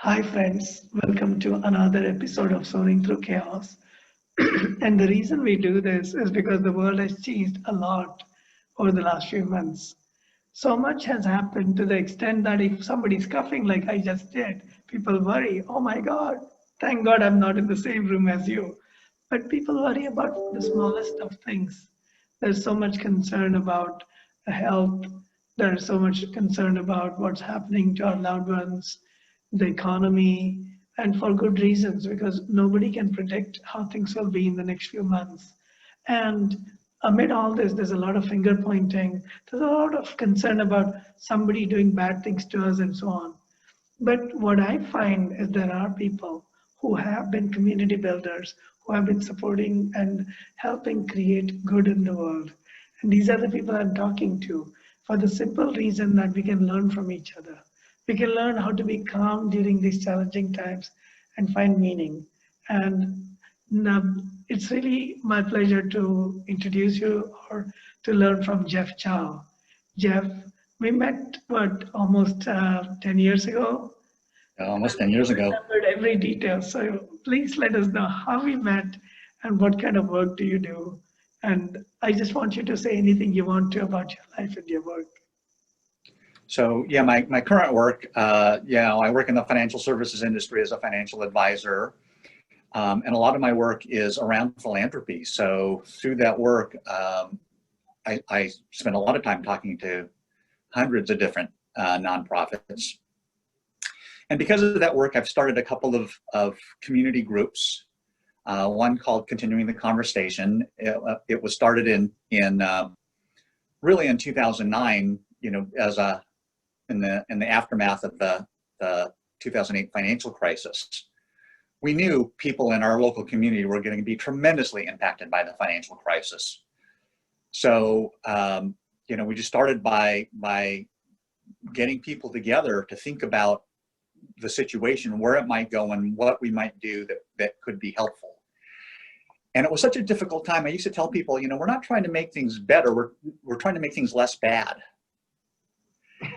Hi, friends. Welcome to another episode of Soaring Through Chaos. And the reason we do this is because the world has changed a lot over the last few months. So much has happened to the extent that if somebody's coughing like I just did, people worry, oh my God, thank God I'm not in the same room as you. But people worry about the smallest of things. There's so much concern about health. There's so much concern about what's happening to our loved ones, the economy, and for good reasons, because nobody can predict how things will be in the next few months. And amid all this, there's a lot of finger pointing, there's a lot of concern about somebody doing bad things to us and so on. But what I find is there are people who have been community builders, who have been supporting and helping create good in the world. And these are the people I'm talking to for the simple reason that we can learn from each other. We can learn how to be calm during these challenging times and find meaning. And it's really my pleasure to introduce you or to learn from Chow. Jeff, we met, what, almost 10 years ago? Almost 10 years ago. Remembered every detail. So please let us know how we met and what kind of work do you do. And I just want you to say anything you want to about your life and your work. So yeah, my current work, I work in the financial services industry as a financial advisor. And a lot of my work is around philanthropy. So through that work, I spend a lot of time talking to hundreds of different nonprofits. And because of that work, I've started a couple of community groups. One called Continuing the Conversation. It was started really in 2009. As in the aftermath of the 2008 financial crisis. We knew people in our local community were going to be tremendously impacted by the financial crisis. So we just started by getting people together to think about the situation, where it might go, and what we might do that could be helpful. And it was such a difficult time. I used to tell people, we're not trying to make things better. We're trying to make things less bad.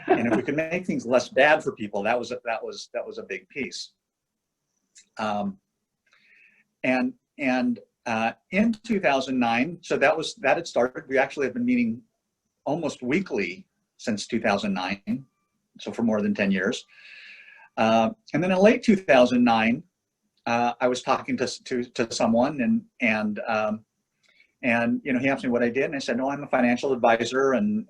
And if we could make things less bad for people, that was a big piece. In 2009, so that had started. We actually have been meeting almost weekly since 2009, so for more than 10 years. And then in late 2009, I was talking to someone, and he asked me what I did, and I said, no, I'm a financial advisor, and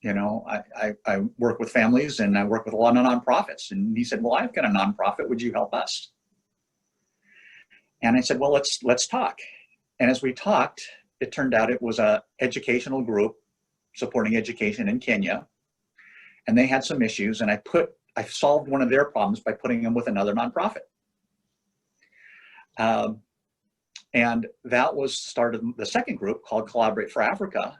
I work with families, and I work with a lot of nonprofits. And he said, well, I've got a nonprofit. Would you help us? And I said, well, let's talk. And as we talked, it turned out it was a educational group supporting education in Kenya. And they had some issues, and I solved one of their problems by putting them with another nonprofit. And that was started the second group called Collaborate for Africa.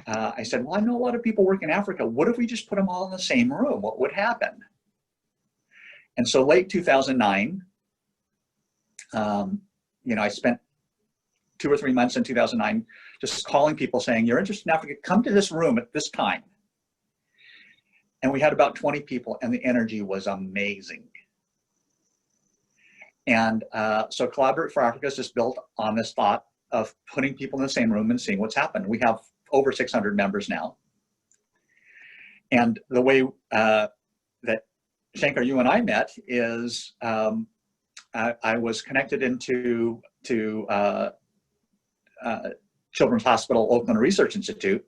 I said, well, I know a lot of people work in Africa. What if we just put them all in the same room? What would happen? And so late 2009, I spent 2 or 3 months in 2009 just calling people saying, you're interested in Africa, come to this room at this time. And we had about 20 people, and the energy was amazing. And so Collaborate for Africa is just built on this thought of putting people in the same room and seeing what's happened. We have over 600 members now. And the way that Shankar, you and I met is I was connected into Children's Hospital Oakland Research Institute.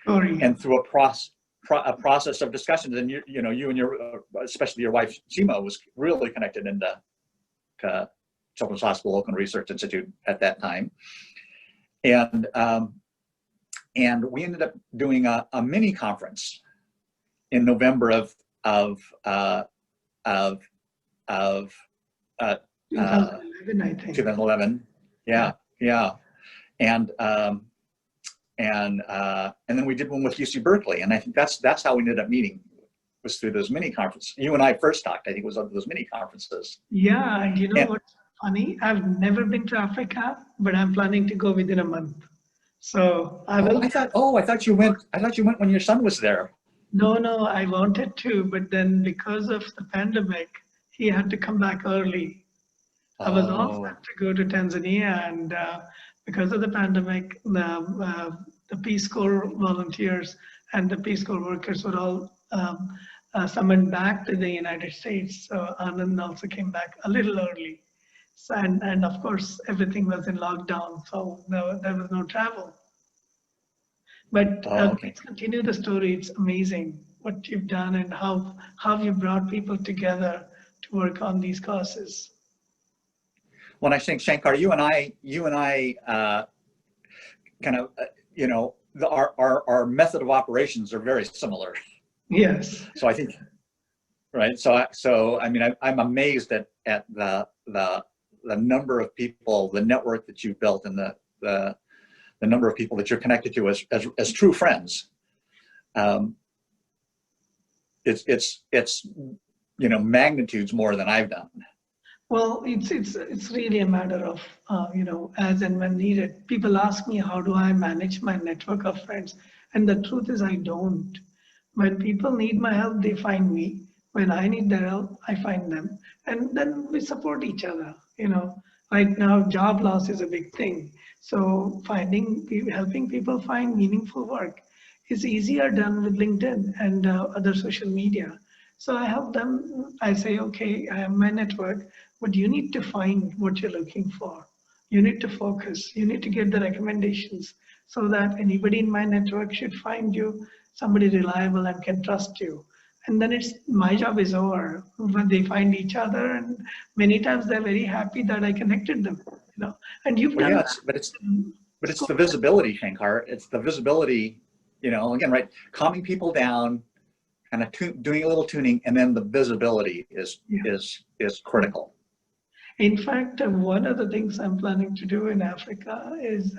Sorry. And through a process of discussions, and you and your, especially your wife, Shima, was really connected into Children's Hospital Oakland Research Institute at that time. And we ended up doing a mini conference in November of 2011, I think. 2011. Yeah. And then we did one with UC Berkeley, and I think that's how we ended up meeting, was through those mini conferences. You and I first talked, I think it was on those mini conferences. Yeah, and what's funny? I've never been to Africa, but I'm planning to go within a month. So I will. I thought you went when your son was there. No, I wanted to, but then because of the pandemic, he had to come back early. I was all Oh, set to go to Tanzania, and because of the pandemic, the Peace Corps volunteers and the Peace Corps workers were all summoned back to the United States. So Anand also came back a little early. So, and of course, everything was in lockdown, so there was no travel. But oh, okay. please continue the story. It's amazing what you've done and how you brought people together to work on these causes. When I think Shankar, you and I kind of, our method of operations are very similar. Yes. So I think, right. So I mean, I'm amazed at the number of people, the network that you've built, and the number of people that you're connected to as true friends. It's magnitudes more than I've done. Well, it's really a matter of as and when needed. People ask me how do I manage my network of friends, and the truth is I don't. When people need my help, they find me. When I need their help, I find them, and then we support each other. Right now job loss is a big thing, so helping people find meaningful work is easier done with LinkedIn and other social media. So I help them. I say, okay, I have my network, but you need to find what you're looking for. You need to focus. You need to get the recommendations so that anybody in my network should find you somebody reliable and can trust you. And then it's my job is over when they find each other. And many times they're very happy that I connected them. And you've Well, done yeah, that. but it's the visibility, Shankar. It's the visibility. Again, right, calming people down, kind of doing a little tuning, and then the visibility is Yeah. is critical. In fact, one of the things I'm planning to do in Africa is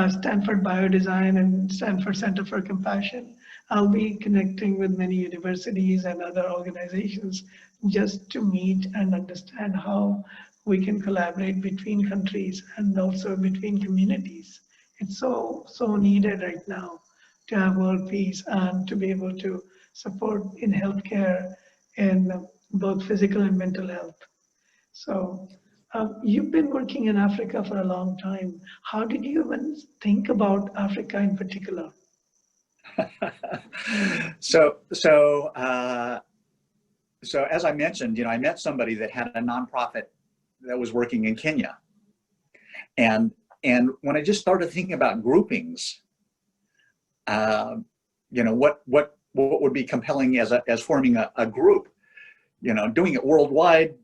Stanford Biodesign and Stanford Center for Compassion. I'll be connecting with many universities and other organizations just to meet and understand how we can collaborate between countries and also between communities. It's so needed right now to have world peace and to be able to support in healthcare in both physical and mental health. So you've been working in Africa for a long time. How did you even think about Africa in particular? so so uh, so as I mentioned, I met somebody that had a nonprofit that was working in Kenya, and when I just started thinking about groupings, what would be compelling as forming a group, doing it worldwide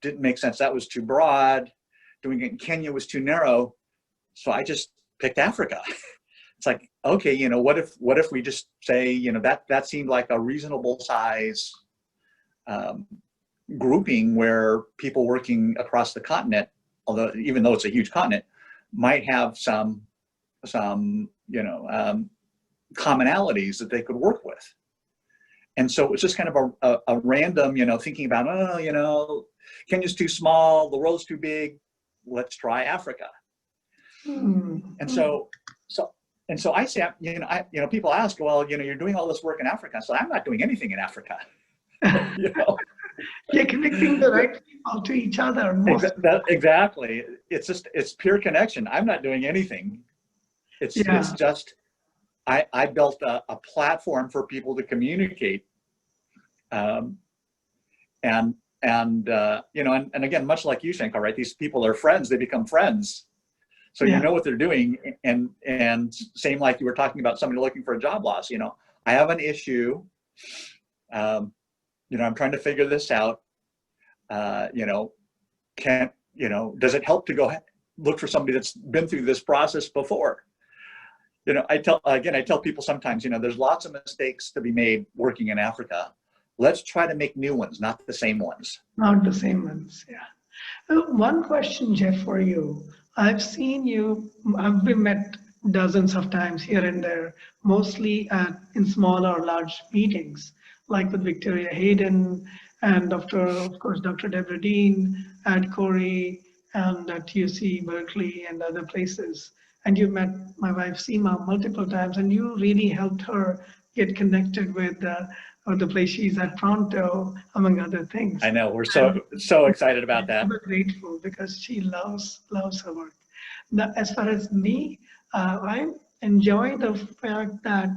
didn't make sense. That was too broad. Doing it in Kenya was too narrow. So I just picked Africa. It's like, okay, what if we just say, that seemed like a reasonable size grouping where people working across the continent, although even though it's a huge continent, might have some commonalities that they could work with. And so it was just kind of a random, thinking about, Kenya's too small, the world's too big, let's try Africa. And so I say, people ask, well, you're doing all this work in Africa. So I'm not doing anything in Africa. You're connecting the right people to each other. Exactly. It's pure connection. I'm not doing anything. It's just, I built a platform for people to communicate. And again, much like you, Shankar, right? These people are friends, they become friends. So you know what they're doing. And same like you were talking about somebody looking for a job loss, I have an issue. I'm trying to figure this out. Does it help to go look for somebody that's been through this process before? I tell people sometimes, there's lots of mistakes to be made working in Africa. Let's try to make new ones, not the same ones. Not the same ones, yeah. One question, Jeff, for you. I've seen you, I've been met dozens of times here and there, mostly in small or large meetings, like with Victoria Hayden and of course, Dr. Deborah Dean at Corey and at UC Berkeley and other places. And you've met my wife Seema multiple times, and you really helped her get connected with the place she's at Pronto, among other things. I know, we're so excited about that. I'm grateful because she loves her work. Now, as far as me, I enjoy the fact that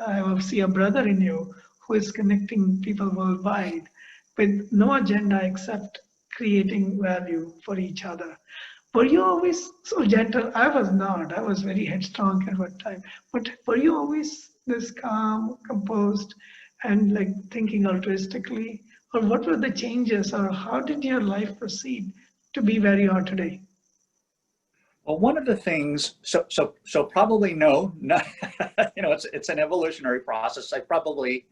I see a brother in you who is connecting people worldwide with no agenda except creating value for each other. Were you always so gentle? I was not. I was very headstrong at one time. But were you always this calm, composed, and like thinking altruistically? Or what were the changes, or how did your life proceed to be where you are today? Well, one of the things, so probably no, not, it's an evolutionary process. I probably,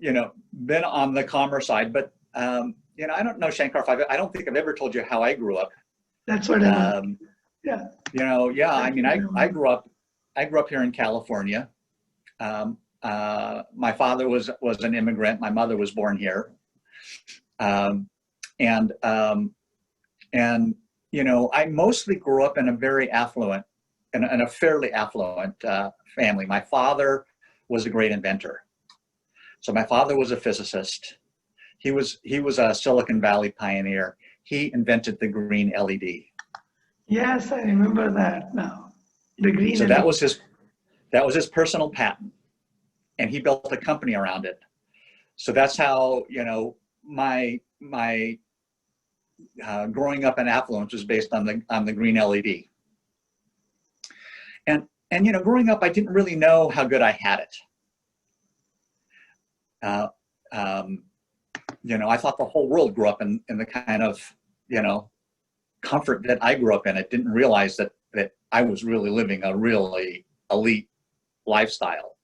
been on the calmer side, but I don't know, Shankar, I don't think I've ever told you how I grew up. That's what I mean. Yeah. I mean, I grew up here in California. My father was an immigrant. My mother was born here. And I mostly grew up in a very affluent, in a fairly affluent family. My father was a great inventor. So my father was a physicist. He was a Silicon Valley pioneer. He invented the green LED. Yes, I remember that now. The green. So that was his personal patent, and he built a company around it. So that's how my growing up in affluence was based on the green LED. And growing up, I didn't really know how good I had it. I thought the whole world grew up in the kind of comfort that I grew up in. I didn't realize that I was really living a really elite lifestyle.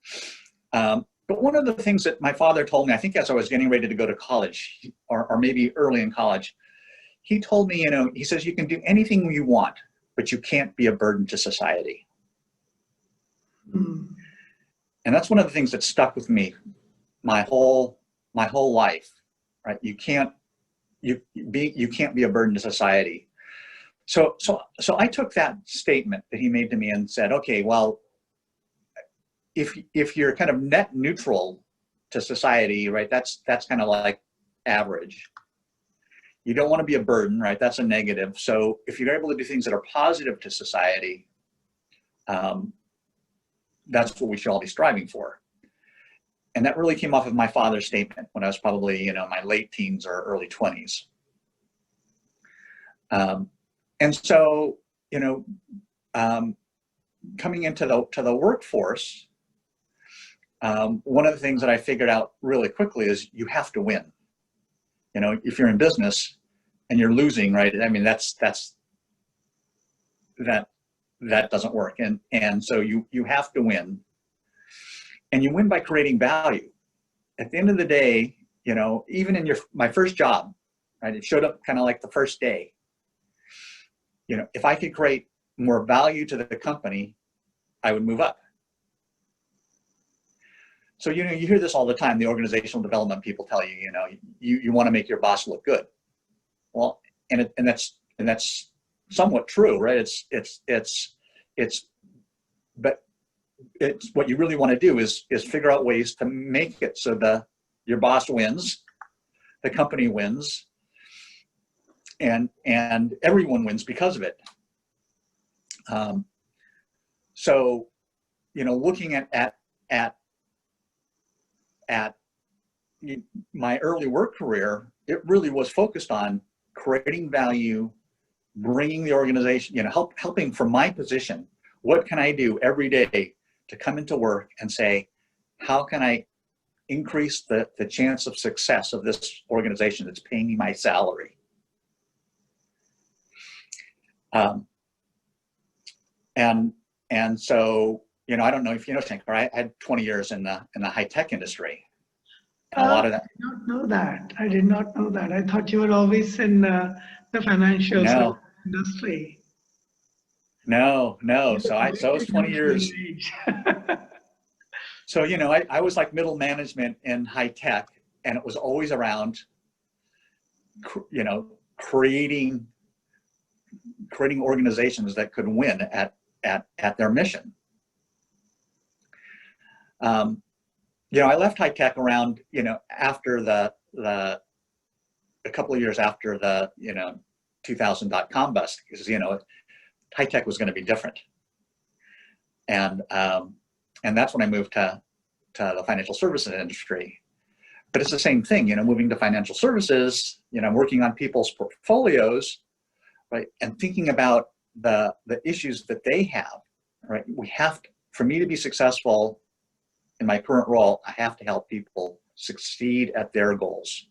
But one of the things that my father told me, I think as I was getting ready to go to college, or maybe early in college, he told me, he says, you can do anything you want, but you can't be a burden to society. Mm. And that's one of the things that stuck with me my whole life, right? You can't be a burden to society. So I took that statement that he made to me and said, okay, well, if you're kind of net neutral to society, right, that's kind of like average. You don't want to be a burden, right? That's a negative. So if you're able to do things that are positive to society, that's what we should all be striving for. And that really came off of my father's statement when I was probably, my late teens or early 20s. And so, coming into the workforce, one of the things that I figured out really quickly is you have to win. If you're in business and you're losing, right? I mean, that doesn't work. And so you have to win, and you win by creating value. At the end of the day, even in my first job, right? It showed up kind of like the first day. If I could create more value to the company, I would move up. So, you hear this all the time. The organizational development people tell you, you want to make your boss look good. Well, and that's somewhat true, right? But it's what you really want to do is figure out ways to make it so your boss wins, the company wins, and everyone wins because of it. So, looking at my early work career, it really was focused on creating value, bringing the organization, helping from my position. What can I do every day to come into work and say, how can I increase the chance of success of this organization that's paying me my salary? And so, I don't know if you know, Shankar, I had 20 years in the high tech industry. And a lot of that. I did not know that. I did not know that. I thought you were always in the financial industry. No. So I was 20 years. So, I was like middle management in high tech, and it was always around, creating organizations that could win at their mission. I left high tech around, after a couple of years after the, 2000 .com bust, because, high tech was going to be different. And that's when I moved to the financial services industry. But it's the same thing, moving to financial services, working on people's portfolios, right? And thinking about the issues that they have, right? For me to be successful in my current role, I have to help people succeed at their goals.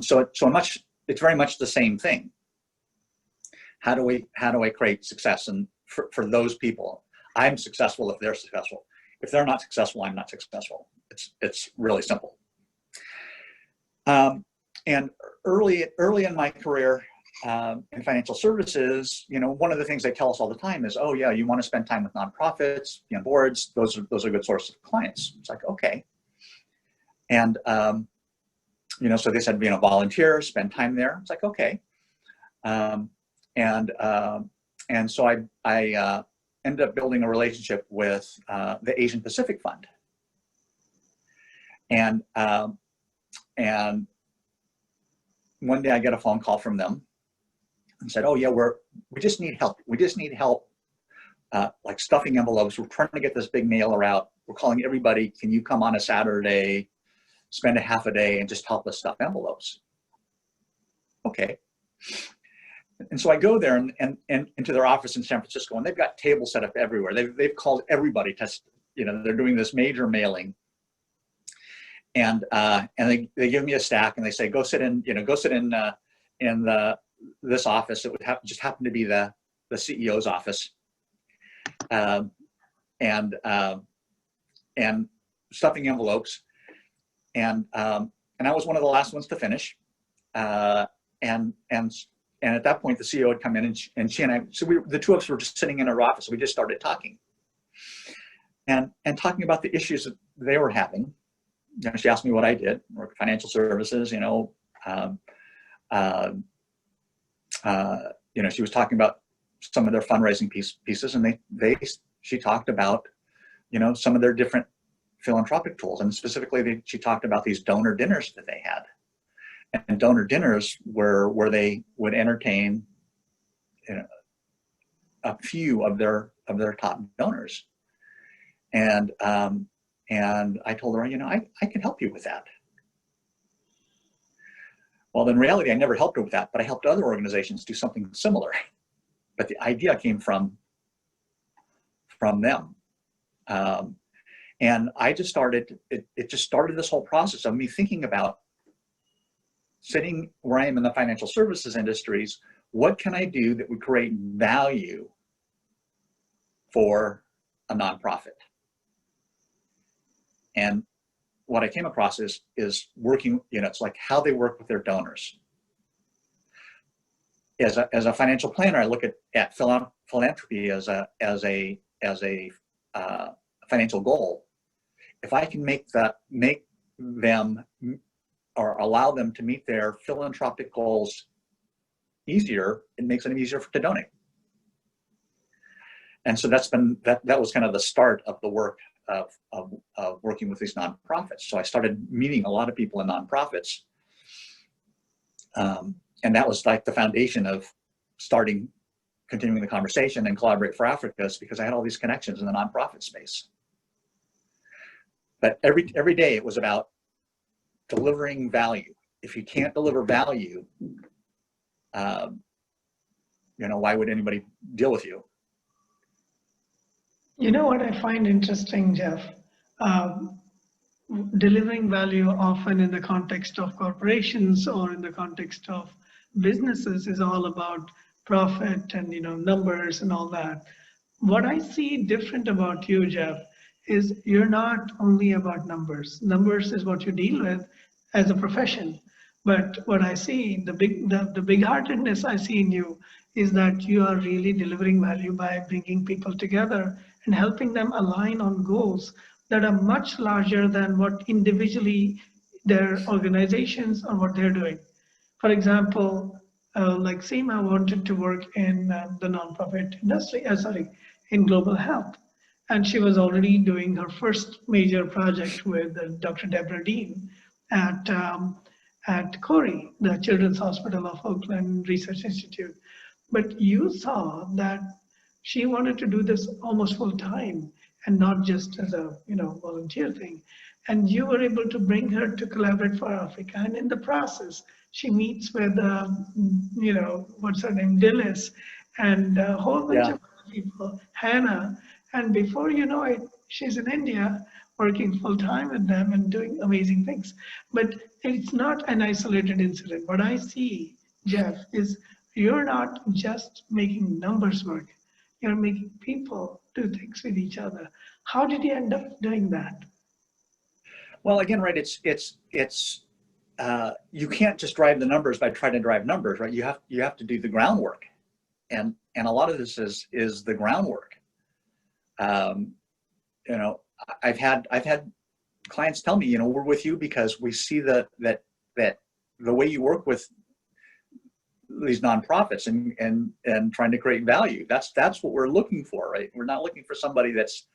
So it's very much the same thing. How do I create success for those people? I'm successful if they're successful. If they're not successful, I'm not successful. It's really simple. And early in my career in financial services, one of the things they tell us all the time is, oh yeah, you want to spend time with nonprofits, be on boards. Those are good sources of clients. It's like, okay. And so they said, volunteer, spend time there. It's like, okay. And so I ended up building a relationship with the Asian Pacific Fund. And one day I get a phone call from them and said, oh yeah, we just need help. We just need help like stuffing envelopes. We're trying to get this big mailer out. We're calling everybody. Can you come on a Saturday, spend a half a day and just help us stuff envelopes? Okay. And so I go there and into their office in San Francisco, and they've got tables set up everywhere. They've called everybody to, they're doing this major mailing. And they give me a stack and they say, go sit in this office. It would just happen to be the CEO's office. And stuffing envelopes. And I was one of the last ones to finish. And at that point, the CEO had come in, and she and I, so the two of us were just sitting in her office. We just started talking, and talking about the issues that they were having. She asked me what I did, work financial services. She was talking about some of their fundraising pieces, and she talked about, some of their different philanthropic tools, and specifically, she talked about these donor dinners that they had. And donor dinners were where they would entertain, a few of their top donors. And I told her, I can help you with that. Well, in reality, I never helped her with that, but I helped other organizations do something similar. But the idea came from them. And I just started, it just started this whole process of me thinking about, sitting where I am in the financial services industries, what can I do that would create value for a nonprofit? And what I came across is working, it's like how they work with their donors. As a financial planner, I look at philanthropy as a financial goal. If I can make them or allow them to meet their philanthropic goals easier, it makes it easier to donate. And so that was kind of the start of the work of working with these nonprofits. So I started meeting a lot of people in nonprofits. And that was like the foundation of continuing the conversation and Collaborate for Africa, is because I had all these connections in the nonprofit space. But every day it was about delivering value. If you can't deliver value, why would anybody deal with you? You know what I find interesting, Jeff? Delivering value often in the context of corporations or in the context of businesses is all about profit and numbers and all that. What I see different about you, Jeff, is you're not only about numbers. Numbers is what you deal with as a profession. But what I see, the big-heartedness I see in you is that you are really delivering value by bringing people together and helping them align on goals that are much larger than what individually their organizations or what they're doing. For example, like Seema wanted to work in the nonprofit industry, in global health. And she was already doing her first major project with Dr. Deborah Dean at Corey, the Children's Hospital of Oakland Research Institute. But you saw that she wanted to do this almost full time and not just as a volunteer thing. And you were able to bring her to collaborate for Africa. And in the process, she meets with what's her name, Dillis, and a whole bunch of other people, Hannah. And before you know it, she's in India working full time with them and doing amazing things. But it's not an isolated incident. What I see, Jeff, is you're not just making numbers work. You're making people do things with each other. How did you end up doing that? Well, again, right, you can't just drive the numbers by trying to drive numbers, right? You have to do the groundwork, and a lot of this is the groundwork. I've had clients tell me, we're with you because we see that the way you work with these nonprofits and trying to create value. That's what we're looking for, right? We're not looking for somebody that's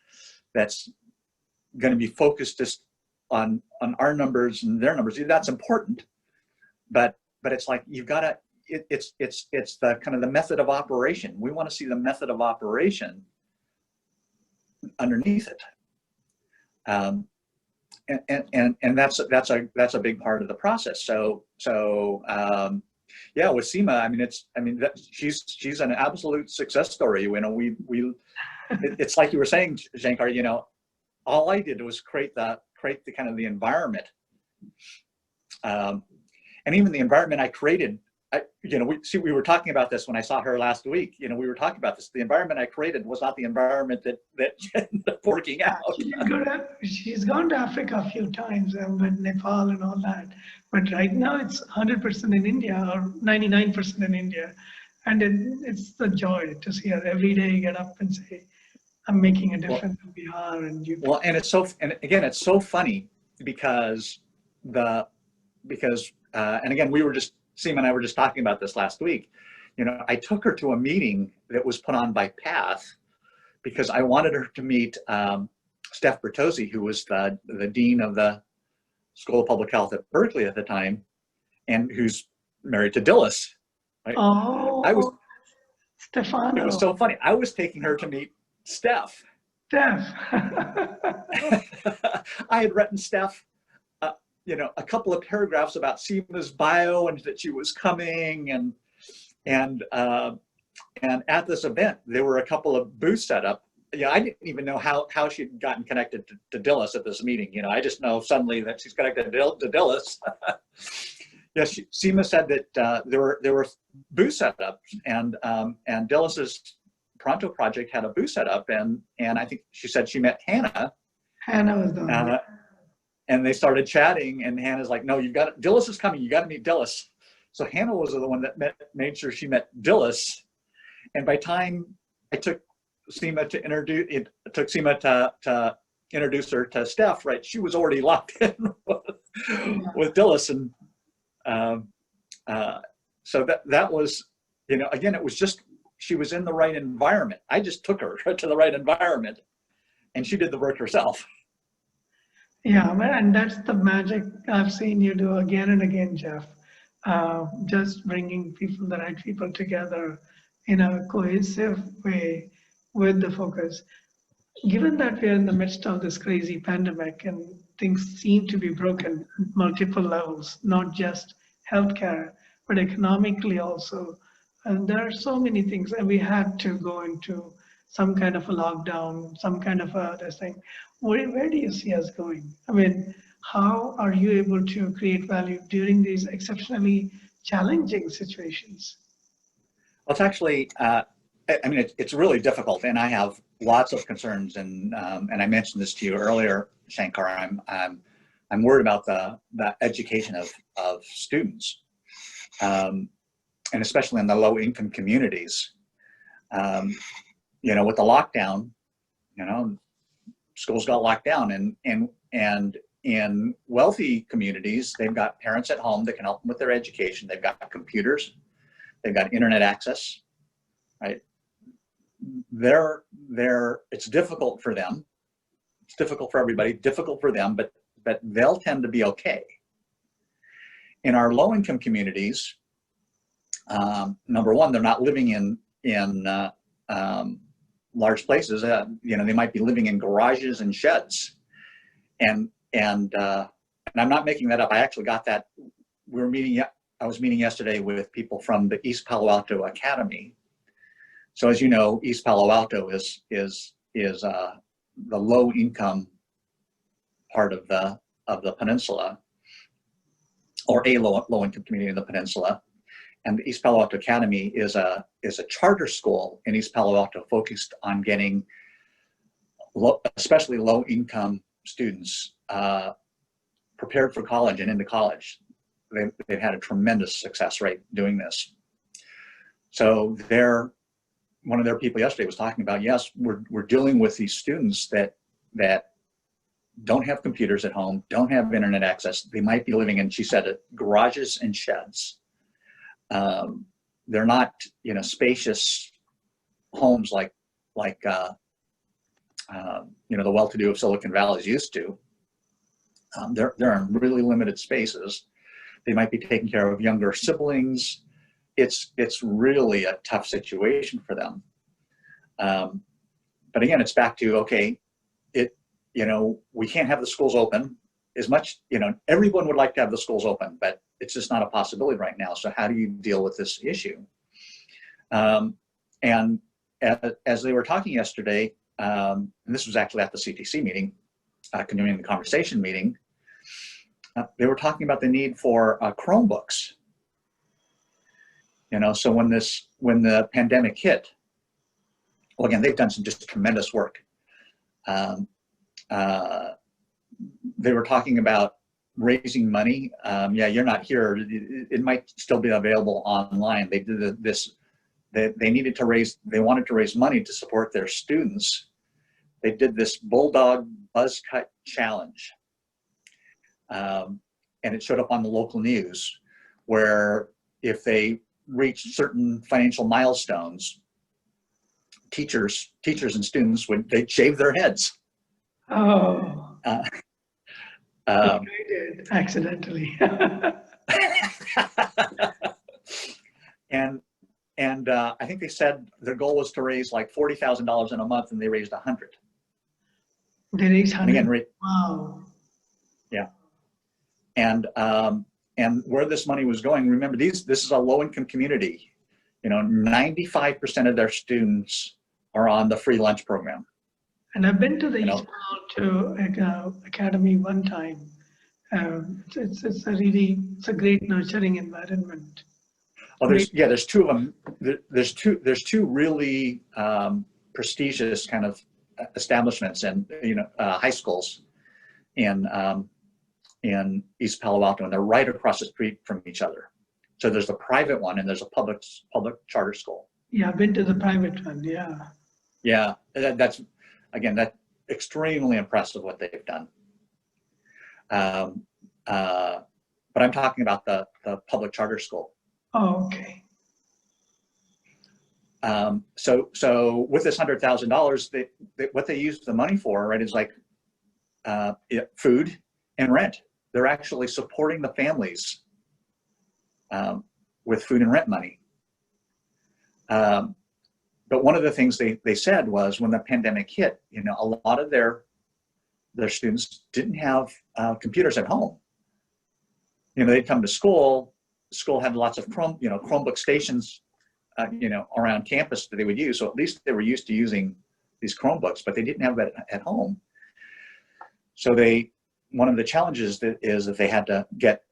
going to be focused just on our numbers and their numbers. That's important, but it's like you've got to. It's the kind of the method of operation. We want to see the method of operation underneath it, and that's a big part of the process. So yeah, with Seema, she's an absolute success story. It's like you were saying, Shankar. All I did was create the kind of the environment, and even the environment I created. We were talking about this when I saw her last week. We were talking about this. The environment I created was not the environment that ended up working out. She's gone to Africa a few times, with Nepal and all that. But right now it's 100% in India or 99% in India. And it's the joy to see her every day get up and say, I'm making a difference in Bihar. And again, it's so funny because and again, Seema and I were just talking about this last week. I took her to a meeting that was put on by PATH because I wanted her to meet Steph Bertozzi, who was the dean of the School of Public Health at Berkeley at the time, and who's married to Dillis. Right? Oh, Stefano. It was so funny. I was taking her to meet Steph. I had written Steph a couple of paragraphs about Seema's bio and that she was coming, and at this event there were a couple of booths set up. I didn't even know how she'd gotten connected to Dillis at this meeting. I just know suddenly that she's connected to Dillis. Yes, Seema said that there were booth setups, and Dillis's Pronto project had a booth set up, and I think she said she met Hannah. Hannah was the one. And they started chatting, and Hannah's like, "No, Dillis is coming. You got to meet Dillis." So Hannah was the one that made sure she met Dillis. And by time I took Seema to introduce her to Steph, right? She was already locked in with Dillis, and so that was, again, it was just she was in the right environment. I just took her to the right environment, and she did the work herself. Yeah, and that's the magic I've seen you do again and again, Jeff. Just bringing the right people together in a cohesive way with the focus. Given that we're in the midst of this crazy pandemic and things seem to be broken at multiple levels, not just healthcare, but economically also, and there are so many things, and we had to go into some kind of a lockdown, some kind of this thing. Where do you see us going? How are you able to create value during these exceptionally challenging situations? Well, it's actually, it's really difficult, and I have lots of concerns, and I mentioned this to you earlier, Shankar. I'm worried about the education of students, and especially in the low-income communities. With the lockdown, schools got locked down, and in wealthy communities, they've got parents at home that can help them with their education. They've got computers, they've got internet access, right? it's difficult for them. It's difficult for everybody, difficult for them, but they'll tend to be okay. In our low-income communities, number one, they're not living in large places. They might be living in garages and sheds, and I'm not making that up. I actually got that. I was meeting yesterday with people from the East Palo Alto Academy. So as you know, East Palo Alto is the low-income part of the peninsula, or a low-income community in the peninsula. And the East Palo Alto Academy is a charter school in East Palo Alto focused on getting especially low-income students prepared for college and into college. They've had a tremendous success rate doing this. So one of their people yesterday was talking about, yes, we're dealing with these students that don't have computers at home, don't have internet access. They might be living in, she said, garages and sheds. They're not, spacious homes like the well-to-do of Silicon Valley is used to. They're in really limited spaces. They might be taking care of younger siblings. It's really a tough situation for them. But again, it's back to, okay, we can't have the schools open as much, everyone would like to have the schools open, but it's just not a possibility right now. So how do you deal with this issue? And as they were talking yesterday, and this was actually at the CTC meeting, continuing the conversation meeting, they were talking about the need for Chromebooks. So when the pandemic hit, well, again, they've done some just tremendous work. They were talking about raising money. Yeah, you're not here. It might still be available online. They did this. They wanted to raise money to support their students. They did this Bulldog Buzz Cut Challenge. And it showed up on the local news, where if they reached certain financial milestones, teachers and students they'd shave their heads. Oh, I did accidentally. and I think they said their goal was to raise like $40,000 in a month, and they raised 100. They raised 100. And again, wow. Yeah. And where this money was going, remember, this is a low-income community. 95% of their students are on the free lunch program. And I've been to the East Palo Alto Academy one time. It's a great nurturing environment. Oh, there's two of them. There's two really prestigious kind of establishments and high schools in East Palo Alto, and they're right across the street from each other. So there's a private one and there's a public charter school. Yeah, I've been to the private one. Yeah. Yeah, that's extremely impressive what they've done. But I'm talking about the public charter school. Oh, okay. So with this $100,000, what they use the money for, right, is like food and rent. They're actually supporting the families with food and rent money. But one of the things they said was, when the pandemic hit, a lot of their students didn't have computers at home. They'd come to school. School had lots of Chromebook stations, around campus that they would use. So at least they were used to using these Chromebooks, but they didn't have that at home. So one of the challenges is that they had to get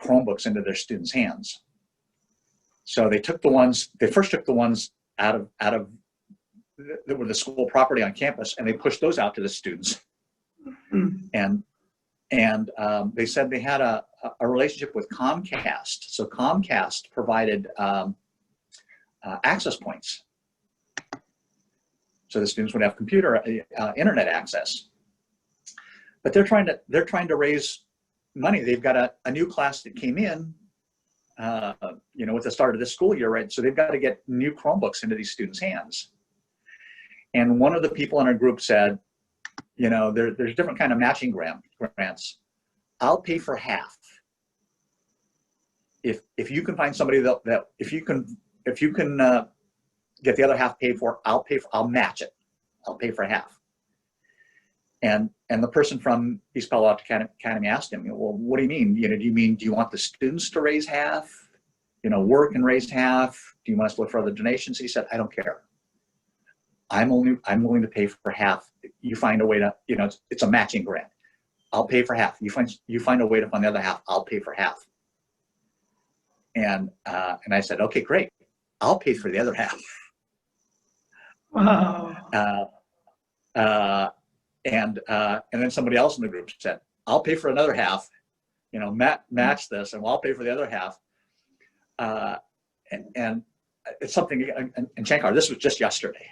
Chromebooks into their students' hands. So they first took the ones out of that were the school property on campus, and they pushed those out to the students. Mm-hmm. And they said they had a relationship with Comcast. So Comcast provided access points, so the students would have internet access. But they're trying to raise money. They've got a new class that came in, with the start of this school year, right? So they've got to get new Chromebooks into these students' hands. And one of the people in our group said, you know, there's different kind of matching grants. I'll pay for half. If you can find somebody that if you can get the other half paid for, I'll match it. I'll pay for half. And the person from East Palo Alto Academy asked him, well, what do you mean? You know, do you want the students to raise half? You know, work and raise half? Do you want us to look for other donations? He said, I don't care. I'm willing to pay for half. You find a way to, you know, it's a matching grant. I'll pay for half. You find a way to fund the other half. I'll pay for half. And I said, okay, great. I'll pay for the other half. Wow. And then somebody else in the group said, I'll pay for another half, you know, match this, and I'll pay for the other half. And it's something, and Shankar, this was just yesterday.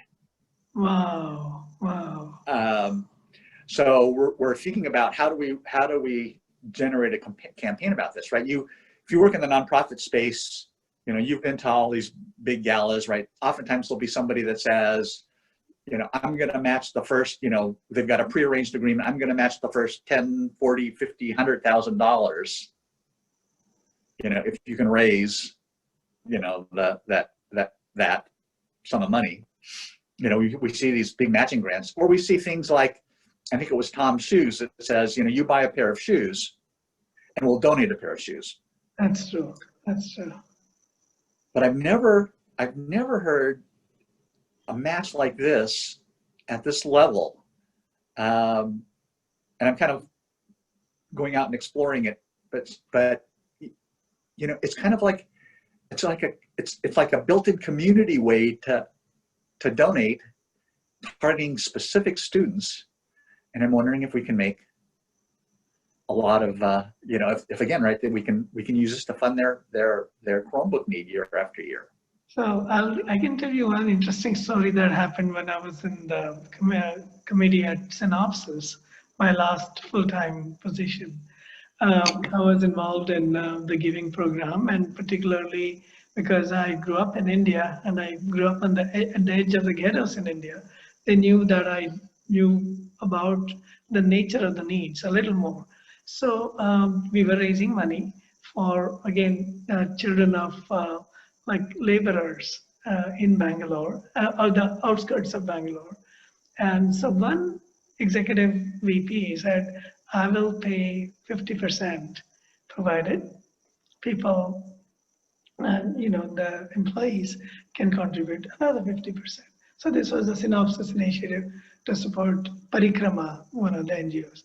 Wow. Wow. So we're thinking about how do we generate a campaign about this, right? If you work in the nonprofit space, you know, you've been to all these big galas, right? Oftentimes there'll be somebody that says, you know, I'm going to match the first, you know, they've got a prearranged agreement. I'm going to match the first $10, $40, $50, $100,000. You know, if you can raise, you know, that sum of money, you know, we see these big matching grants, or we see things like, I think it was Tom's Shoes that says, you know, you buy a pair of shoes and we'll donate a pair of shoes. That's true. That's true. But I've never heard a match like this at this level. And I'm kind of going out and exploring it, but you know, it's kind of like, it's like a built-in community way to donate, targeting specific students. And I'm wondering if we can make a lot of, you know, if again, right, that we can use this to fund their Chromebook need year after year. So I can tell you one interesting story that happened when I was in the committee at Synopsys, my last full-time position. I was involved in the giving program, and particularly because I grew up in India and I grew up at the edge of the ghettos in India. They knew that I knew about the nature of the needs a little more. So we were raising money for, again, children of like laborers in Bangalore, or the outskirts of Bangalore. And so one executive VP said, I will pay 50%, provided people, you know, the employees can contribute another 50%. So this was a Synopsys initiative to support Parikrama, one of the NGOs.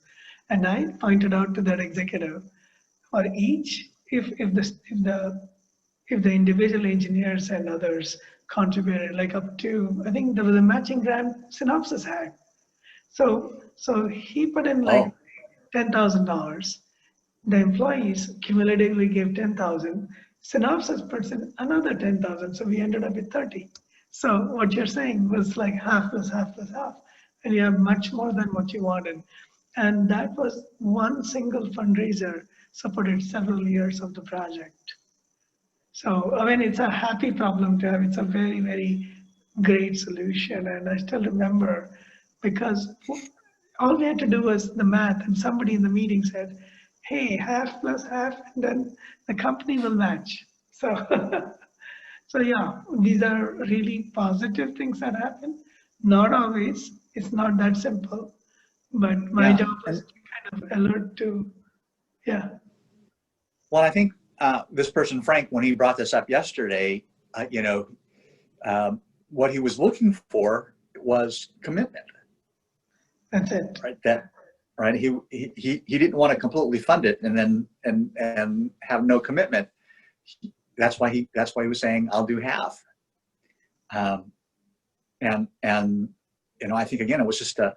And I pointed out to that executive, for each, if the individual engineers and others contributed like up to, I think there was a matching grant Synopsys had. So he put in like $10,000. The employees cumulatively gave 10,000. Synopsys puts in another 10,000. So we ended up with 30. So what you're saying was like half plus half plus half, and you have much more than what you wanted. And that was one single fundraiser supported several years of the project. So, I mean, it's a happy problem to have. It's a very, very great solution. And I still remember, because all we had to do was the math, and somebody in the meeting said, hey, half plus half, and then the company will match. So, so yeah, these are really positive things that happen. Not always, it's not that simple, but my job is to kind of alert to, yeah. Well, I think this person, Frank, when he brought this up yesterday, you know, what he was looking for was commitment. That's it. Right. Right. He didn't want to completely fund it and then and have no commitment. That's why he was saying, I'll do half. And you know, I think again, it was just a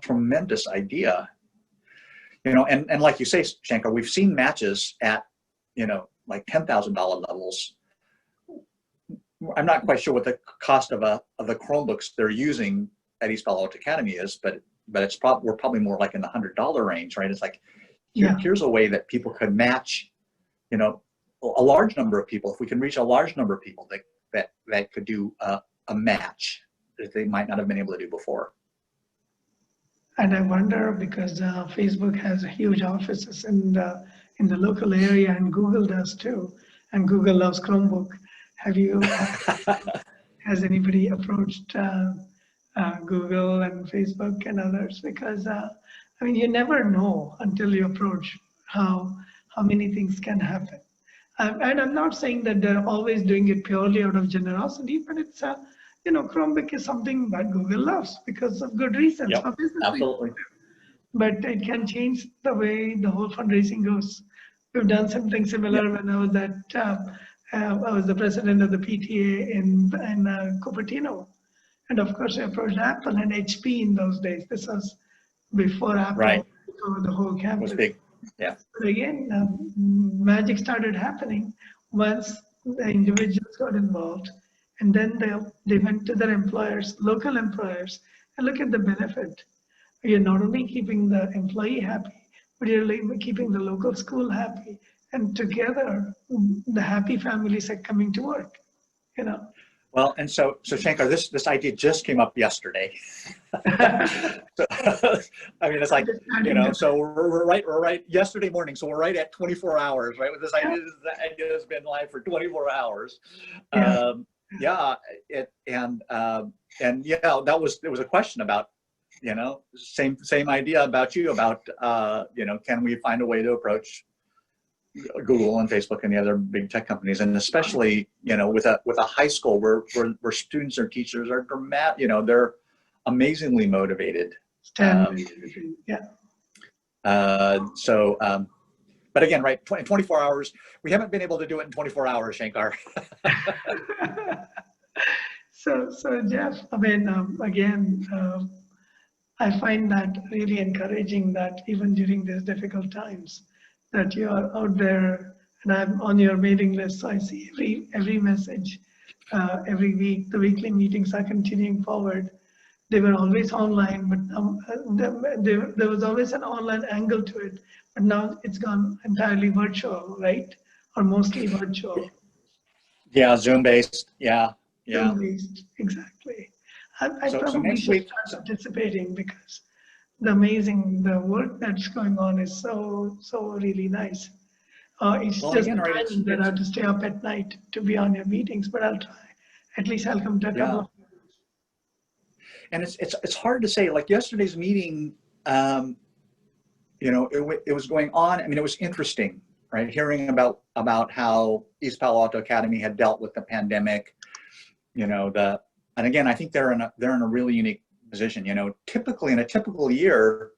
tremendous idea. You know, and like you say, Shankar, we've seen matches at, you know, like $10,000 levels. I'm not quite sure what the cost of the Chromebooks they're using at East Palo Alto Academy is, but it's we're probably more like in the $100 range, right? It's like, here's a way that people could match, you know, a large number of people. If we can reach a large number of people that could do a match, that they might not have been able to do before. And I wonder, because Facebook has huge offices in the local area, and Google does too, and Google loves Chromebook. Has anybody approached Google and Facebook and others? Because I mean, you never know until you approach how many things can happen. And I'm not saying that they're always doing it purely out of generosity, but it's Chromebook is something that Google loves because of good reasons. Yep, For business absolutely. reasons. But it can change the way the whole fundraising goes. We've done something similar when I was I was the president of the PTA in Cupertino. And of course, I approached Apple and HP in those days. This was before Apple, right. Before the whole campus. It was big. Yeah. But again, magic started happening once the individuals got involved, and then they went to their employers, local employers, and look at the benefit. You're not only keeping the employee happy, but you're keeping the local school happy, and together the happy families are coming to work. Well, and so Shankar, this idea just came up yesterday. So, I mean, it's like, so we're right yesterday morning. So we're right at 24 hours, right? With this idea, the idea has been live for 24 hours. Yeah. It was a question about, same idea about you about, can we find a way to approach Google and Facebook and the other big tech companies, and especially with a high school where students or teachers are they're amazingly motivated. Yeah. But again, right, 24 hours. We haven't been able to do it in 24 hours, Shankar. So Jeff, I mean, again, I find that really encouraging that even during these difficult times, that you are out there, and I'm on your mailing list. So I see every message every week. The weekly meetings are continuing forward. They were always online, but there was always an online angle to it. But now it's gone entirely virtual, right? Or mostly virtual. Yeah, Zoom based. Yeah. Zoom based, exactly. I probably should start participating because the work that's going on is so really nice. It's just the timing that I have to stay up at night to be on your meetings, but I'll try. At least I'll come to a couple of. And it's hard to say. Like yesterday's meeting, it was going on. I mean, it was interesting, right? Hearing about how East Palo Alto Academy had dealt with the pandemic. And again, I think they're in a really unique position. Typically in a typical year,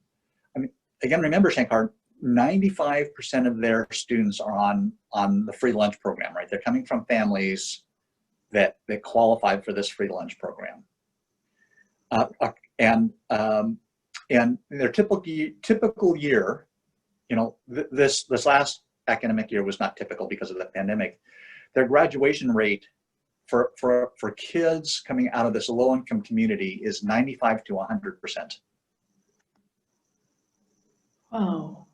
I mean, again, remember, Shankar, 95% of their students are on the free lunch program, right? They're coming from families that qualified for this free lunch program. And their typical year, this last academic year was not typical because of the pandemic. Their graduation rate for kids coming out of this low-income community is 95 to 100%. Wow.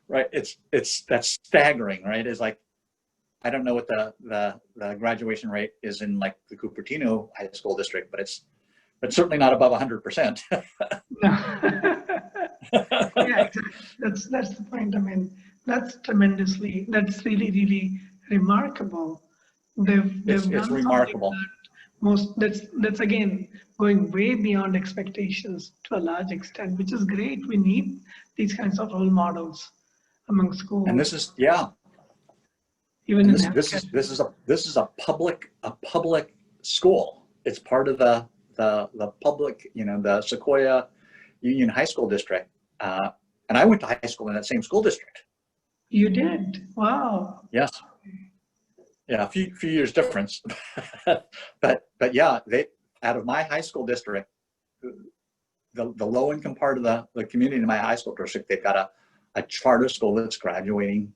Right. That's staggering, right? It's like, I don't know what the graduation rate is in like the Cupertino High School District, but it's certainly not above 100%. Yeah, exactly. That's the point. I mean, that's really, really remarkable. It's remarkable. That's again going way beyond expectations to a large extent, which is great. We need these kinds of role models among schools. And this is even in this is a public school. It's part of the public, the Sequoia Union High School District. And I went to high school in that same school district. You did? Wow. Yes. Yeah, a few years difference. but yeah, out of my high school district, the low income part of the community in my high school district, they've got a charter school that's graduating,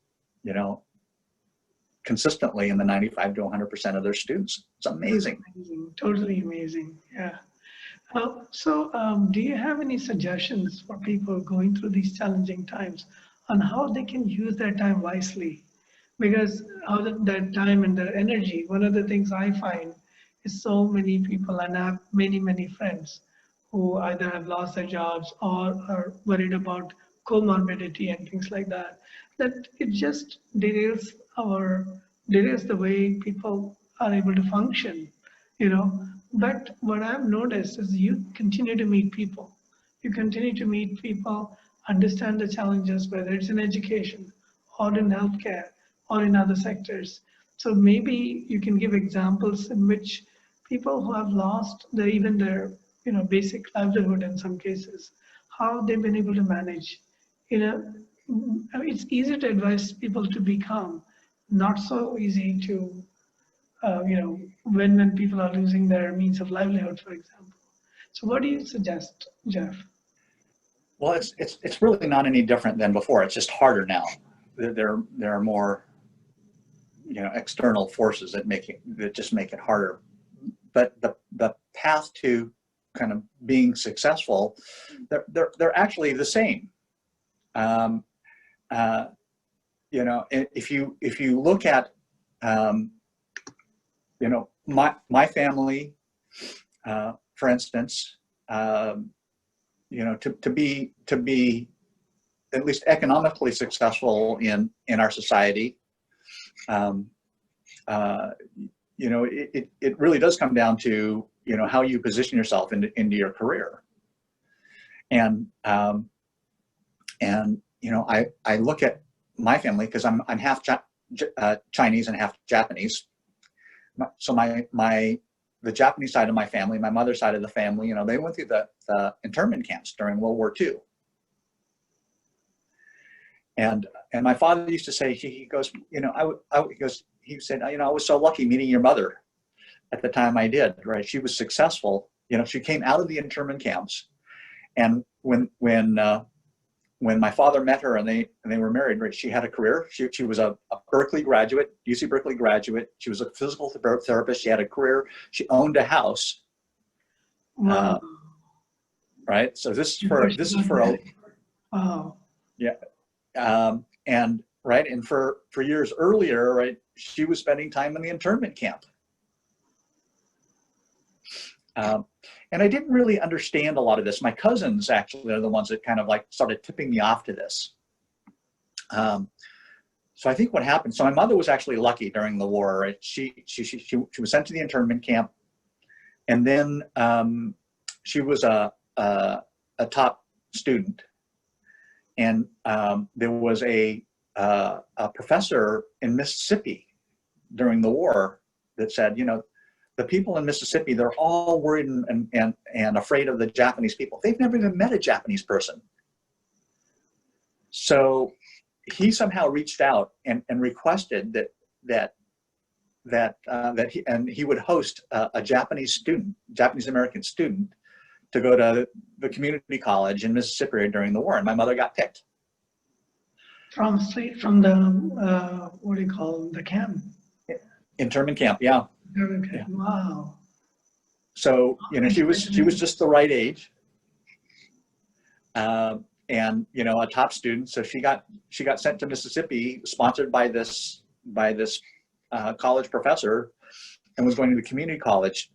consistently in the 95 to 100% of their students. It's amazing. Totally amazing. Yeah. So do you have any suggestions for people going through these challenging times on how they can use their time wisely? Because their time and their energy, one of the things I find is so many people, and I have many, many friends who either have lost their jobs or are worried about comorbidity and things like that, that it just derails the way people are able to function, you know. But what I've noticed is you continue to meet people. You continue to meet people, understand the challenges, whether it's in education or in healthcare or in other sectors. So maybe you can give examples in which people who have lost even their basic livelihood in some cases, how they've been able to manage. I mean, it's easy to advise people to be calm, not so easy to when people are losing their means of livelihood, for example. So what do you suggest, Jeff? Well, it's really not any different than before. It's just harder now. There are more, external forces that just make it harder. But the path to kind of being successful, they're actually the same. If you look at my family, for instance, to be at least economically successful in our society, it really does come down to how you position yourself into your career. And I look at my family because I'm half Chinese and half Japanese. So the Japanese side of my family, my mother's side of the family, they went through the internment camps during World War II. And my father used to say, he goes, he said, I was so lucky meeting your mother at the time I did, right? She was successful. She came out of the internment camps. And when my father met her and they were married, right, she had a career. She was a Berkeley graduate, UC Berkeley graduate. She was a physical therapist. She had a career. She owned a house. Wow. Right. So this is for a, wow. Yeah. And right. And for years earlier, right, she was spending time in the internment camp. And I didn't really understand a lot of this. My cousins actually are the ones that kind of like started tipping me off to this. So I think what happened, so my mother was actually lucky during the war. Right? She was sent to the internment camp, and then she was a top student. And there was a professor in Mississippi during the war that said, the people in Mississippi, they're all worried and afraid of the Japanese people. They've never even met a Japanese person. So he somehow reached out and requested that he would host a Japanese American student to go to the community college in Mississippi during the war, and my mother got picked. Straight from the what do you call the camp? Internment camp, yeah. Okay. Wow. So she was just the right age, and a top student. So she got sent to Mississippi, sponsored by this college professor, and was going to the community college.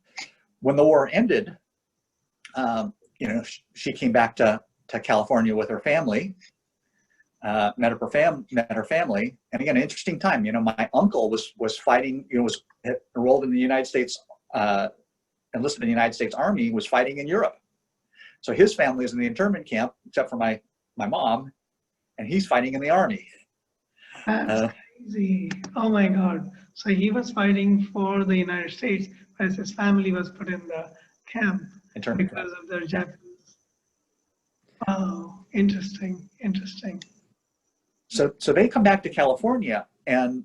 When the war ended, she came back to California with her family. Met her family, and again, an interesting time. My uncle was fighting. Was enrolled in the United States, enlisted in the United States Army. Was fighting in Europe, so his family is in the internment camp, except for my mom, and he's fighting in the Army. That's crazy! Oh my God! So he was fighting for the United States, whereas his family was put in the camp because of their Japanese. Wow! Interesting. So they come back to California, and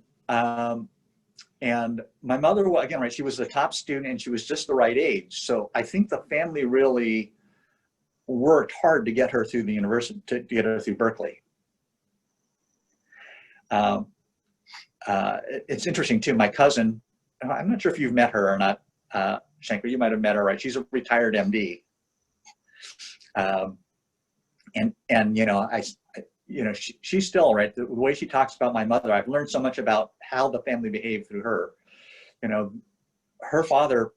my mother, again, right, she was the top student and she was just the right age. So I think the family really worked hard to get her through the university, to get her through Berkeley. It's interesting too. My cousin, I'm not sure if you've met her or not, Shankar, you might have met her, right? She's a retired MD. She's still, right, the way she talks about my mother, I've learned so much about how the family behaved through her. Her father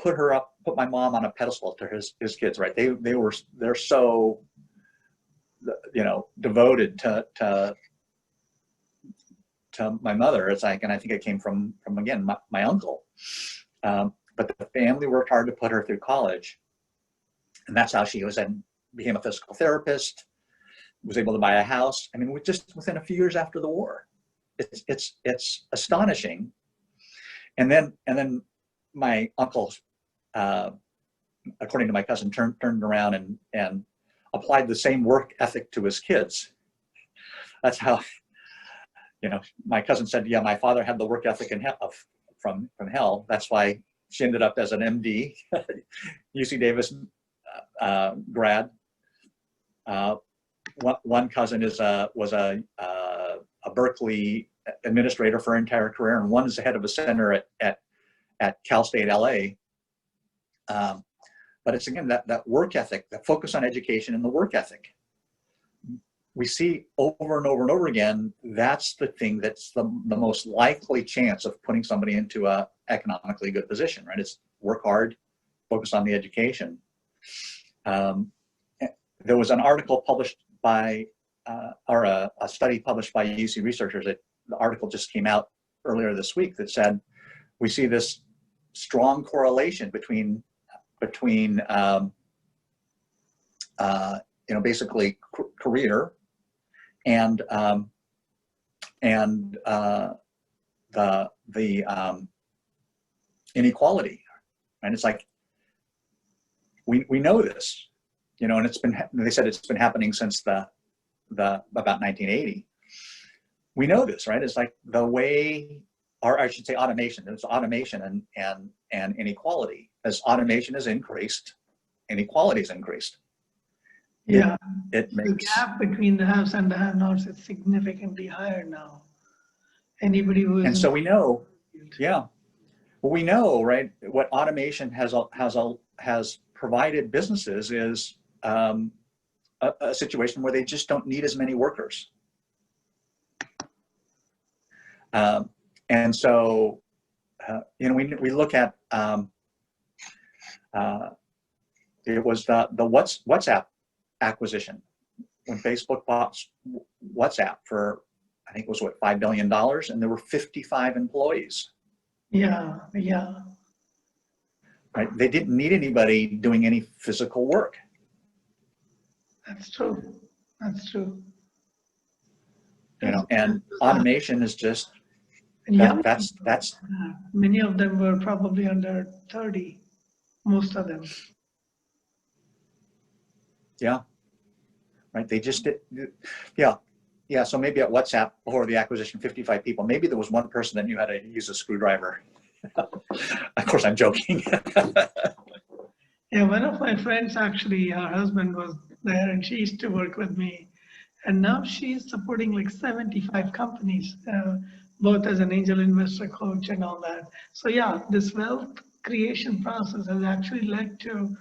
put my mom on a pedestal to his kids, right? They're so, devoted to my mother. It's like, and I think it came from again, my uncle. But the family worked hard to put her through college. And that's how she became a physical therapist, was able to buy a house. I mean, just within a few years after the war. It's astonishing. And then my uncle, according to my cousin, turned around and applied the same work ethic to his kids. That's how, my cousin said, yeah, my father had the work ethic from hell. That's why she ended up as an MD, UC Davis grad. One cousin was a Berkeley administrator for her entire career, and one is the head of a center at Cal State LA. But it's again that work ethic, that focus on education and the work ethic. We see over and over and over again, that's the thing that's the most likely chance of putting somebody into a economically good position, right? It's work hard, focus on the education. There was an article published by, or a study published by UC researchers. The article just came out earlier this week that said, we see this strong correlation between basically career and the inequality, and it's like we know this, and they said it's been happening since the about 1980. We know this, right? It's like the way, or I should say automation. There's automation and inequality. As automation has increased, inequality has increased. Yeah, it makes the gap between the haves and the have-nots is significantly higher now. Anybody who is, and so we know, yeah, well, we know, right? What automation has provided businesses is a situation where they just don't need as many workers, and so we look at it was the WhatsApp acquisition when Facebook bought WhatsApp for, I think it was $5 billion, and there were 55 employees. Yeah. Right? They didn't need anybody doing any physical work. That's true. And automation is just that's many of them were probably under 30, most of them. Yeah. Right. They just did. Yeah. So maybe at WhatsApp before the acquisition, 55 people. Maybe there was one person that knew how to use a screwdriver. Of course, I'm joking. Yeah, one of my friends, actually, her husband was there, and she used to work with me. And now she's supporting like 75 companies, both as an angel investor coach and all that. So yeah, this wealth creation process has actually led to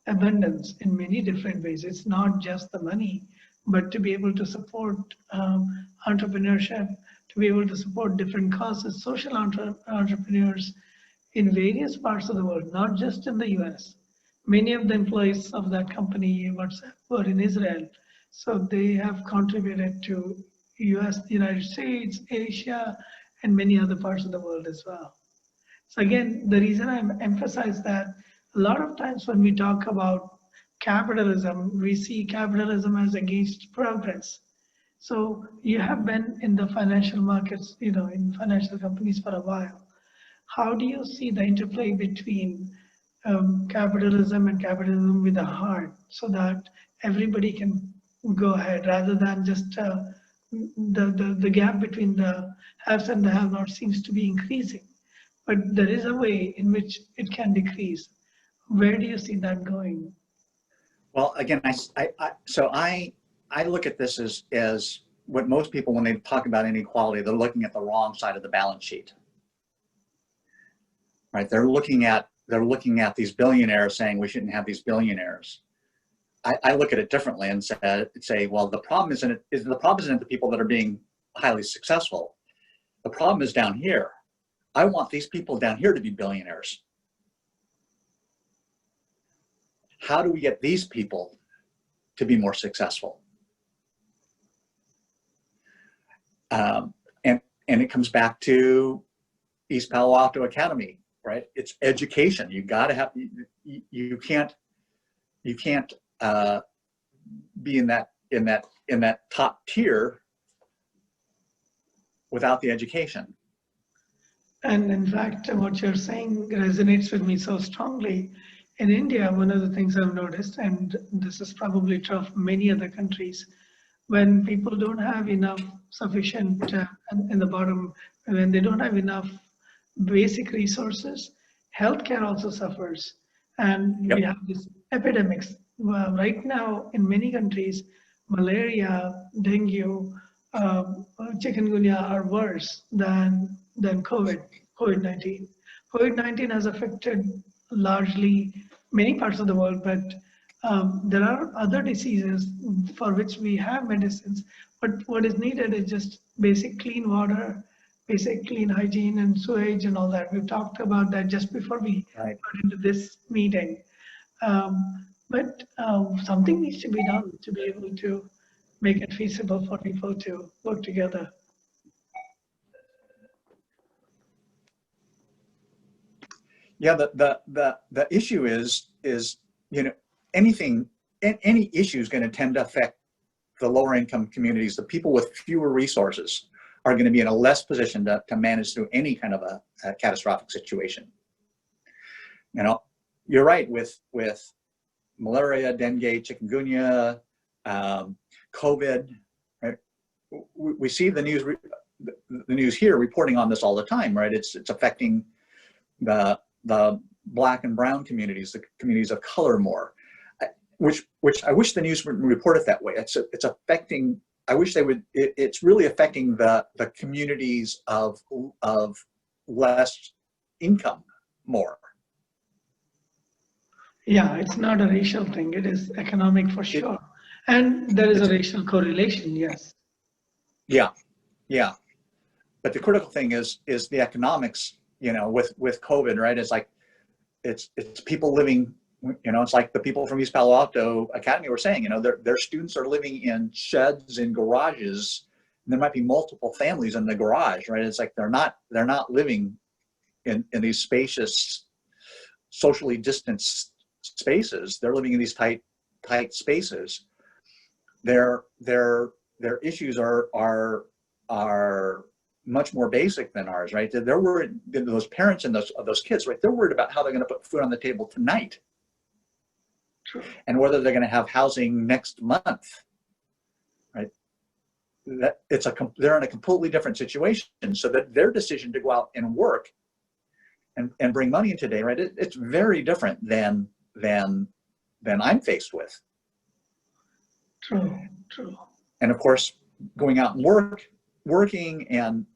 abundance in many different ways. It's not just the money, but to be able to support entrepreneurship, to be able to support different causes, social entrepreneurs in various parts of the world, not just in the US. Many of the employees of that company, WhatsApp, were in Israel. So they have contributed to US, the United States, Asia, and many other parts of the world as well. So again, the reason I emphasize that, a lot of times when we talk about capitalism, we see capitalism as against progress. So you have been in the financial markets, in financial companies for a while. How do you see the interplay between capitalism and capitalism with a heart, so that everybody can go ahead, rather than just the gap between the haves and the have-nots seems to be increasing, but there is a way in which it can decrease. Where do you see that going? Well, again, I look at this as what most people, when they talk about inequality, they're looking at the wrong side of the balance sheet. Right? They're looking at these billionaires saying we shouldn't have these billionaires. I look at it differently and say, well, the problem isn't the people that are being highly successful. The problem is down here. I want these people down here to be billionaires. how do we get these people to be more successful? And it comes back to East Palo Alto Academy, right? It's education. You got to have, you can't be in that top tier without the education. And in fact, what you're saying resonates with me so strongly. In India, one of the things I've noticed, and this is probably true of many other countries, when people don't have enough sufficient in the bottom, when they don't have enough basic resources, healthcare also suffers. And Yep. we have these epidemics. Right now, in many countries, malaria, dengue, chikungunya are worse than COVID-19. COVID-19 has affected largely many parts of the world, but there are other diseases for which we have medicines, but what is needed is just basic clean water, basic clean hygiene and sewage and all that. We've talked about that just before we Right. got into this meeting. But something needs to be done to be able to make it feasible for people to work together. Yeah, the issue is any issue is going to tend to affect the lower income communities. The people with fewer resources are going to be in a less position to manage through any kind of a catastrophic situation. You're right with malaria, dengue, chikungunya, COVID. Right? We see the news here reporting on this all the time. Right? It's affecting the Black and brown communities, the communities of color more, which I wish the news would report it that way. It's affecting. I wish they would. It's really affecting the communities of less income more. Yeah, it's not a racial thing. It is economic for sure, and there is a racial correlation. Yes. Yeah, yeah. But the critical thing is the economics. With COVID, right? It's like it's people living. It's like the people from East Palo Alto Academy were saying. Their students are living in sheds in garages. And there might be multiple families in the garage, right? It's like they're not living in these spacious, socially distanced spaces. They're living in these tight spaces. Their issues are much more basic than ours, right? They're worried, those parents and those kids, right? They're worried about how they're going to put food on the table tonight. True. And whether they're going to have housing next month, right? They're in a completely different situation. So that their decision to go out and work and bring money in today, right? It's very different than I'm faced with. True. And of course, going out and working and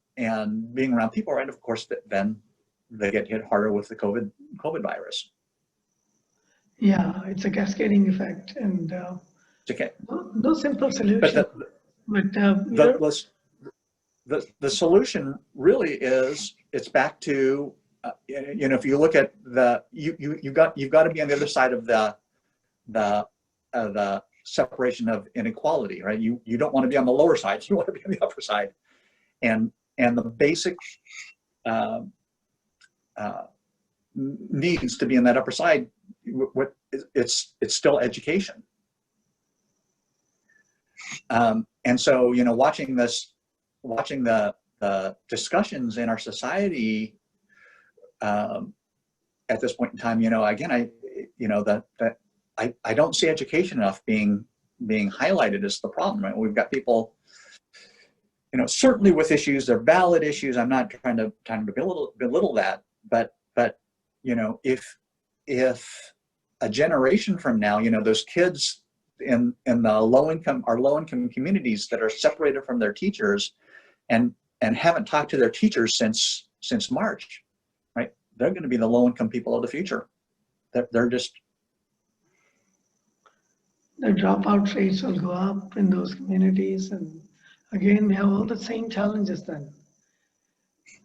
being around people, right? Of course, then they get hit harder with the COVID virus. Yeah, it's a cascading effect, and Okay. no simple solution. But the solution really is, it's back to if you look at you've got to be on the other side of the separation of inequality, right? You don't want to be on the lower side, you want to be on the upper side, and the basic needs to be in that upper side. It's still education, and so watching the discussions in our society at this point in time, again, I don't see education enough being highlighted as the problem, right? We've got people, certainly with issues, they're valid issues. I'm not trying to belittle that, but if a generation from now, those kids in the low income communities that are separated from their teachers and haven't talked to their teachers since March, right? They're going to be the low income people of the future. They're just, the dropout rates will go up in those communities, and again, we have all the same challenges then.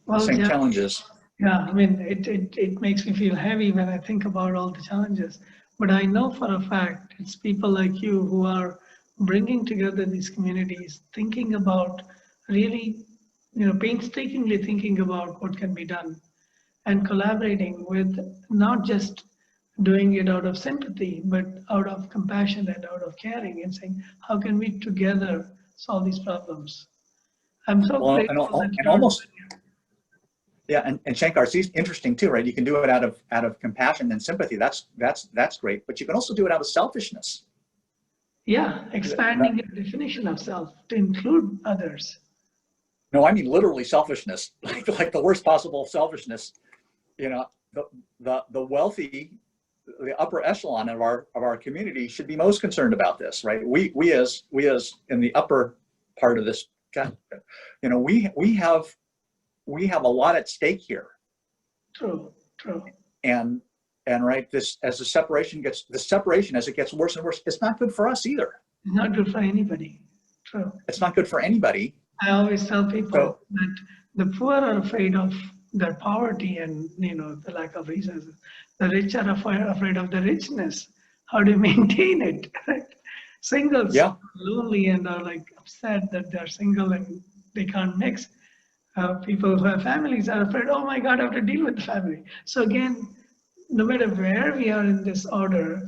Well, same challenges. Yeah, I mean, it makes me feel heavy when I think about all the challenges. But I know for a fact it's people like you who are bringing together these communities, thinking about really, painstakingly thinking about what can be done and collaborating with not just doing it out of sympathy, but out of compassion and out of caring and saying, how can we together solve these problems? I'm so Well, grateful that and you're. almost, yeah, and Shankar, it's interesting too, right? You can do it out of compassion and sympathy. That's great, but you can also do it out of selfishness. Yeah, expanding the definition of self to include others. No, I mean literally selfishness, like the worst possible selfishness. You know, the wealthy, the upper echelon of our community should be most concerned about this, right? We as in the upper part of this, we have a lot at stake here. True, true. And right, this as the separation as it gets worse and worse, it's not good for us either. It's not good for anybody. True. It's not good for anybody. I always tell people that the poor are afraid of their poverty and the lack of resources. The rich are afraid of the richness. How do you maintain it? Singles are lonely and are like upset that they're single and they can't mix. People who have families are afraid, oh my God, I have to deal with the family. So again, no matter where we are in this order,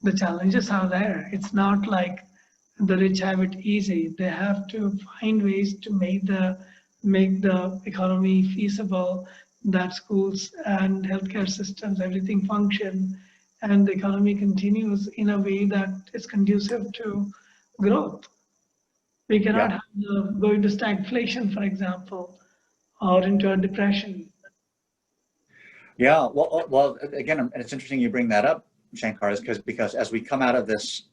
the challenges are there. It's not like the rich have it easy. They have to find ways to make the economy feasible, that schools and healthcare systems, everything function, and the economy continues in a way that is conducive to growth. We cannot go into stagflation, for example, or into a depression. Yeah, well, again, and it's interesting you bring that up, Shankar, is because as we come out of this,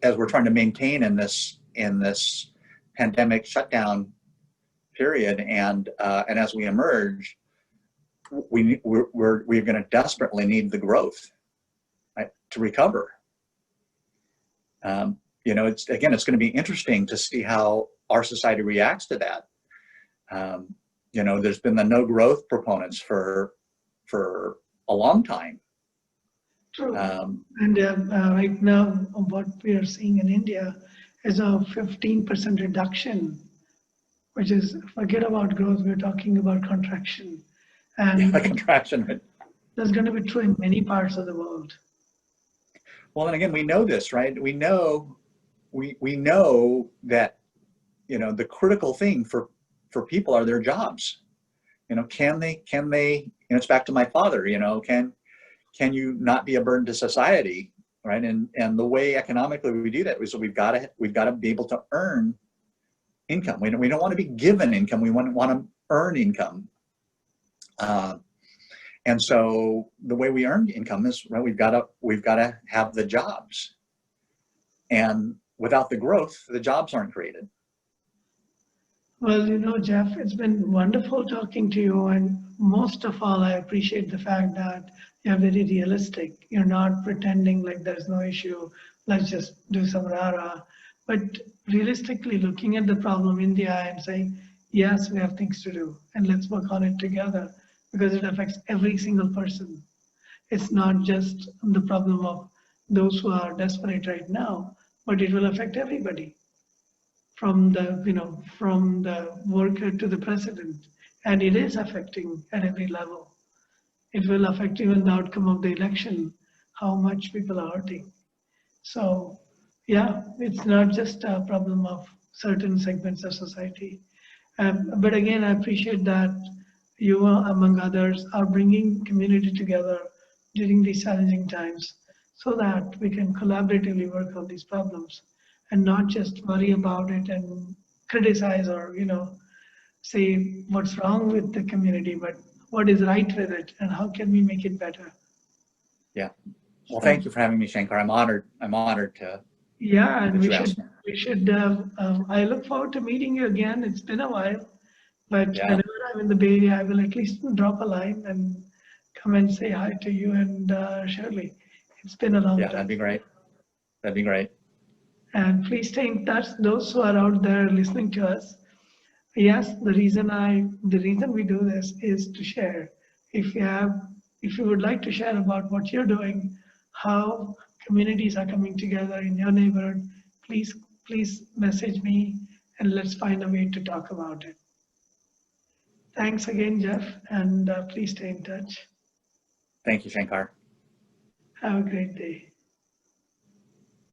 as we're trying to maintain in this pandemic shutdown period, and as we emerge, we're going to desperately need the growth, right, to recover. It's going to be interesting to see how our society reacts to that. There's been the no growth proponents for a long time. True. And right now, what we are seeing in India is a 15% reduction, which is, forget about growth, we're talking about contraction. And contraction. Right? That's going to be true in many parts of the world. Well, and again, we know this, right? We know that, the critical thing for people are their jobs. Can they, it's back to my father, can you not be a burden to society, right? And the way economically we do that is we've got to be able to earn income. We don't want to be given income. We want to earn income. And so the way we earn income is, right, we've got to have the jobs. And without the growth, the jobs aren't created. Well, Jeff, it's been wonderful talking to you. And most of all, I appreciate the fact that you're very realistic. You're not pretending like there's no issue. Let's just do some rah-rah. But realistically looking at the problem in the eye and saying, yes, we have things to do and let's work on it together because it affects every single person. It's not just the problem of those who are desperate right now, but it will affect everybody. From the worker to the president, and it is affecting at every level. It will affect even the outcome of the election, how much people are hurting. So, yeah, it's not just a problem of certain segments of society. But again, I appreciate that you, among others, are bringing community together during these challenging times so that we can collaboratively work on these problems and not just worry about it and criticize or, say what's wrong with the community, but what is right with it and how can we make it better. Yeah. Well, thank you for having me, Shankar. I'm honored to. Yeah, and we should, I look forward to meeting you again. It's been a while, but whenever I'm in the Bay Area, I will at least drop a line and come and say hi to you and Shirley. It's been a long time. Yeah, that'd be great. That'd be great. And please stay in touch, those who are out there listening to us. Yes, the reason we do this is to share. If you would like to share about what you're doing, how communities are coming together in your neighborhood, please message me and let's find a way to talk about it. Thanks again, Jeff, and please stay in touch. Thank you, Shankar. Have a great day.